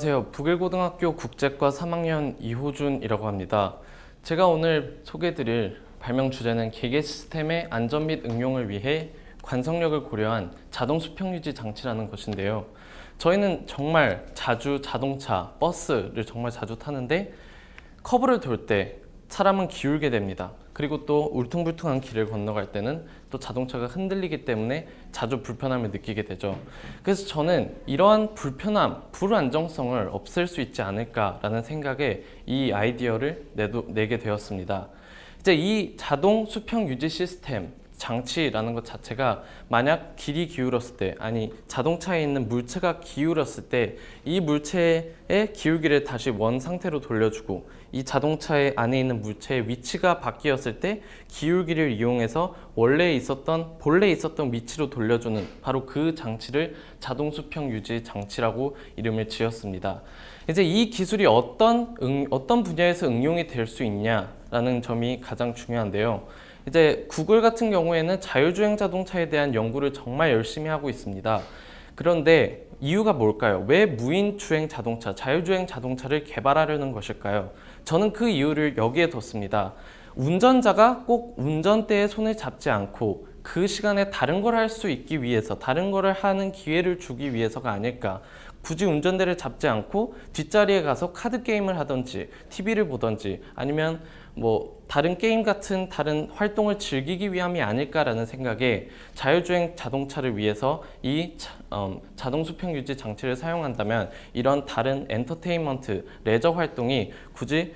안녕하세요. 북일고등학교 국제과 3학년 이호준이라고 합니다. 제가 오늘 소개해드릴 발명 주제는 기계 시스템의 안전 및 응용을 위해 관성력을 고려한 자동 수평 유지 장치라는 것인데요. 저희는 정말 자주 자동차, 버스를 정말 자주 타는데 커브를 돌 때 사람은 기울게 됩니다. 그리고 또 울퉁불퉁한 길을 건너갈 때는 또 자동차가 흔들리기 때문에 자주 불편함을 느끼게 되죠. 그래서 저는 이러한 불편함, 불안정성을 없앨 수 있지 않을까라는 생각에 이 아이디어를 내게 되었습니다. 이제 이 자동 수평 유지 시스템 장치라는 것 자체가 만약 길이 기울었을 때, 아니 자동차에 있는 물체가 기울었을 때 이 물체의 기울기를 다시 원 상태로 돌려주고 이 자동차의 안에 있는 물체의 위치가 바뀌었을 때 기울기를 이용해서 본래 있었던 위치로 돌려주는 바로 그 장치를 자동 수평 유지 장치라고 이름을 지었습니다. 이제 이 기술이 어떤 분야에서 응용이 될 수 있냐라는 점이 가장 중요한데요. 이제 구글 같은 경우에는 자율주행 자동차에 대한 연구를 정말 열심히 하고 있습니다. 그런데 이유가 뭘까요? 왜 무인주행 자동차, 자율주행 자동차를 개발하려는 것일까요? 저는 그 이유를 여기에 뒀습니다. 운전자가 꼭 운전대에 손을 잡지 않고 그 시간에 다른 걸 할 수 있기 위해서, 다른 걸 하는 기회를 주기 위해서가 아닐까. 굳이 운전대를 잡지 않고 뒷자리에 가서 카드 게임을 하든지 TV를 보든지 아니면 다른 게임 같은 다른 활동을 즐기기 위함이 아닐까라는 생각에 자율주행 자동차를 위해서 이 자동 수평 유지 장치를 사용한다면 이런 다른 엔터테인먼트, 레저 활동이 굳이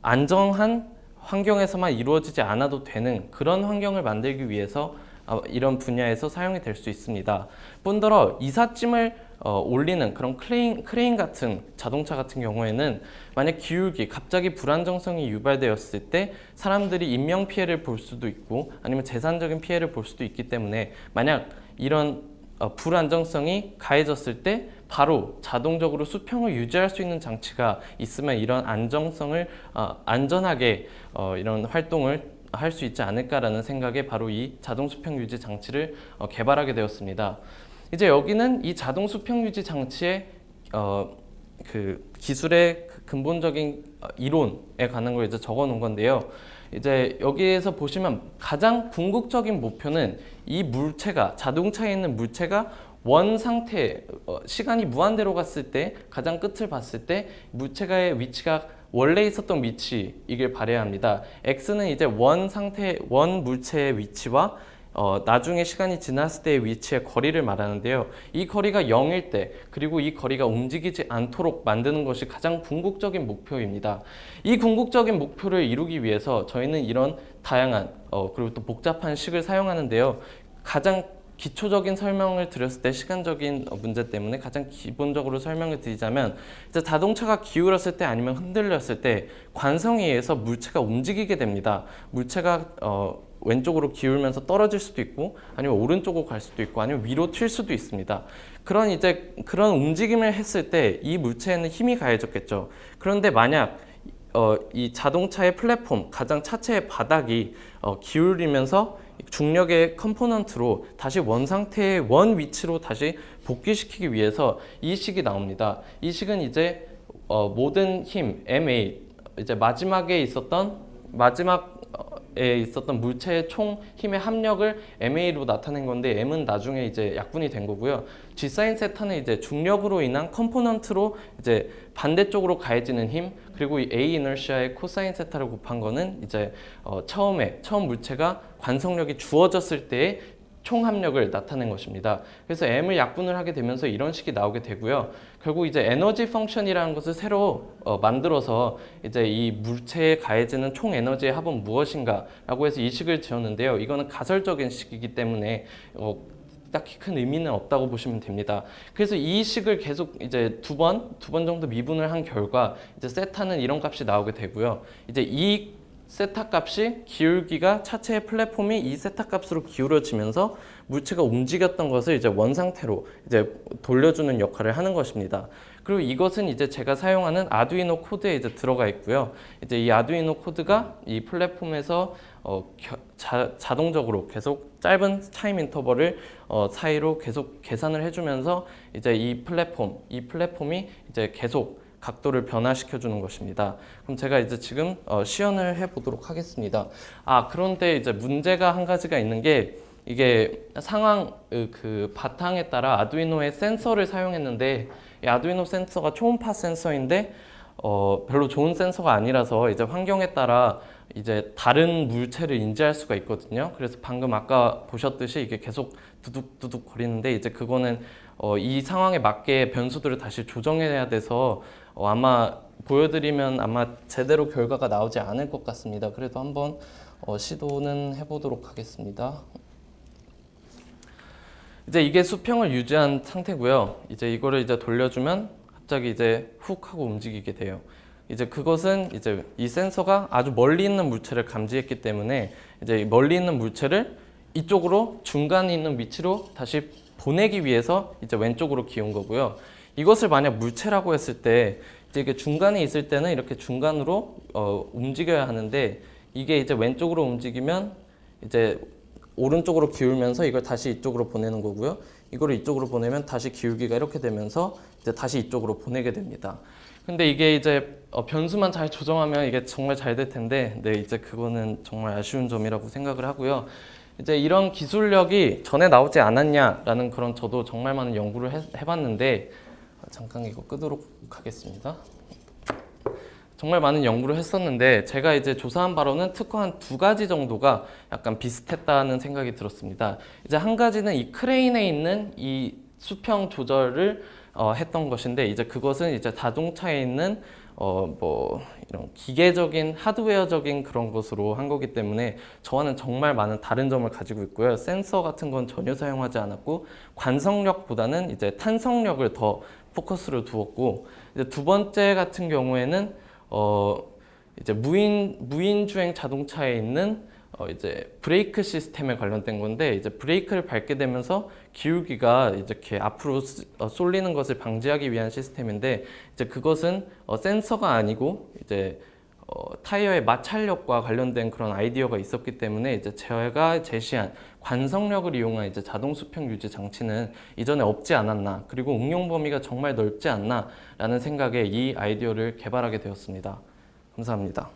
안정한 환경에서만 이루어지지 않아도 되는 그런 환경을 만들기 위해서 이런 분야에서 사용이 될 수 있습니다. 뿐더러 이삿짐을 올리는 그런 크레인 같은 자동차 같은 경우에는 만약 기울기, 갑자기 불안정성이 유발되었을 때 사람들이 인명피해를 볼 수도 있고 아니면 재산적인 피해를 볼 수도 있기 때문에 만약 이런 불안정성이 가해졌을 때 바로 자동적으로 수평을 유지할 수 있는 장치가 있으면 이런 안전하게 이런 활동을 할 수 있지 않을까라는 생각에 바로 이 자동 수평 유지 장치를 개발하게 되었습니다. 이제 여기는 이 자동 수평 유지 장치의 그 기술의 근본적인 이론에 관한 걸 이제 적어 놓은 건데요. 이제 여기에서 보시면 가장 궁극적인 목표는 이 물체가, 자동차에 있는 물체가 원 상태, 시간이 무한대로 갔을 때 가장 끝을 봤을 때 물체가의 위치가 원래 있었던 위치이길 바라야 합니다. X는 이제 원 물체의 위치와 나중에 시간이 지났을 때의 위치의 거리를 말하는데요. 이 거리가 0일 때 그리고 이 거리가 움직이지 않도록 만드는 것이 가장 궁극적인 목표입니다. 이 궁극적인 목표를 이루기 위해서 저희는 이런 다양한 그리고 또 복잡한 식을 사용하는데요. 가장 기초적인 설명을 드렸을 때 시간적인 문제 때문에 가장 기본적으로 설명을 드리자면 이제 자동차가 기울었을 때 아니면 흔들렸을 때 관성에 의해서 물체가 움직이게 됩니다. 물체가 왼쪽으로 기울면서 떨어질 수도 있고 아니면 오른쪽으로 갈 수도 있고 아니면 위로 튈 수도 있습니다. 그런 움직임을 했을 때 이 물체에는 힘이 가해졌겠죠. 그런데 만약 이 자동차의 플랫폼, 가장 차체의 바닥이 기울이면서 중력의 컴포넌트로 다시 원 상태의 원 위치로 다시 복귀시키기 위해서 이 식이 나옵니다. 이 식은 이제 모든 힘, MA, 이제 마지막에 있었던 물체의 총 힘의 합력을 MA로 나타낸 건데 M은 나중에 이제 약분이 된 거고요. G 사인 세타는 이제 중력으로 인한 컴포넌트로 이제 반대쪽으로 가해지는 힘, 그리고 이 A 이너시아의 코사인 세타를 곱한 거는 이제 처음 물체가 관성력이 주어졌을 때의 총 합력을 나타낸 것입니다. 그래서 M을 약분을 하게 되면서 이런 식이 나오게 되고요. 결국 이제 에너지 펑션이라는 것을 새로 만들어서 이제 이 물체에 가해지는 총 에너지의 합은 무엇인가라고 해서 이 식을 지었는데요. 이거는 가설적인 식이기 때문에 딱히 큰 의미는 없다고 보시면 됩니다. 그래서 이 식을 계속 이제 두 번 정도 미분을 한 결과 이제 세타는 이런 값이 나오게 되고요. 이제 이 세타 값이 기울기가 차체의 플랫폼이 이 세타 값으로 기울어지면서 물체가 움직였던 것을 이제 원 상태로 이제 돌려주는 역할을 하는 것입니다. 그리고 이것은 이제 제가 사용하는 아두이노 코드에 이제 들어가 있고요. 이제 이 아두이노 코드가 이 플랫폼에서 자동적으로 계속 짧은 타임 인터벌을 사이로 계속 계산을 해주면서 이제 이 플랫폼이 이제 계속 각도를 변화시켜 주는 것입니다. 그럼 제가 이제 지금 시연을 해보도록 하겠습니다. 그런데 이제 문제가 한 가지가 있는 게 이게 상황 그 바탕에 따라 아두이노의 센서를 사용했는데 이 아두이노 센서가 초음파 센서인데 별로 좋은 센서가 아니라서 이제 환경에 따라 이제 다른 물체를 인지할 수가 있거든요. 그래서 방금 아까 보셨듯이 이게 계속 두둑두둑 거리는데 이제 그거는 이 상황에 맞게 변수들을 다시 조정해야 돼서 아마 보여드리면 아마 제대로 결과가 나오지 않을 것 같습니다. 그래도 한번 시도는 해보도록 하겠습니다. 이제 이게 수평을 유지한 상태고요. 이제 이거를 이제 돌려주면 갑자기 이제 훅 하고 움직이게 돼요. 이제 그것은 이제 이 센서가 아주 멀리 있는 물체를 감지했기 때문에 이제 멀리 있는 물체를 이쪽으로 중간에 있는 위치로 다시 보내기 위해서 이제 왼쪽으로 기운 거고요. 이것을 만약 물체라고 했을 때 이제 이게 중간에 있을 때는 이렇게 중간으로 움직여야 하는데 이게 이제 왼쪽으로 움직이면 이제 오른쪽으로 기울면서 이걸 다시 이쪽으로 보내는 거고요. 이거를 이쪽으로 보내면 다시 기울기가 이렇게 되면서 이제 다시 이쪽으로 보내게 됩니다. 근데 이게 이제 변수만 잘 조정하면 이게 정말 잘 될 텐데, 네, 이제 그거는 정말 아쉬운 점이라고 생각을 하고요. 이제 이런 기술력이 전에 나오지 않았냐라는 그런 저도 정말 많은 연구를 해봤는데, 잠깐 이거 끄도록 하겠습니다. 정말 많은 연구를 했었는데 제가 이제 조사한 바로는 특허 한 2가지 정도가 약간 비슷했다는 생각이 들었습니다. 이제 한 가지는 이 크레인에 있는 이 수평 조절을 했던 것인데 이제 그것은 이제 자동차에 있는 뭐 이런 기계적인 하드웨어적인 그런 것으로 한 거기 때문에 저와는 정말 많은 다른 점을 가지고 있고요. 센서 같은 건 전혀 사용하지 않았고 관성력보다는 이제 탄성력을 더 포커스를 두었고 이제 두 번째 같은 경우에는 이제 무인 주행 자동차에 있는 이제 브레이크 시스템에 관련된 건데 이제 브레이크를 밟게 되면서 기울기가 이렇게 앞으로 쏠리는 것을 방지하기 위한 시스템인데 이제 그것은 센서가 아니고 이제 타이어의 마찰력과 관련된 그런 아이디어가 있었기 때문에 이제 제가 제시한 관성력을 이용한 이제 자동 수평 유지 장치는 이전에 없지 않았나, 그리고 응용 범위가 정말 넓지 않나라는 생각에 이 아이디어를 개발하게 되었습니다. 감사합니다.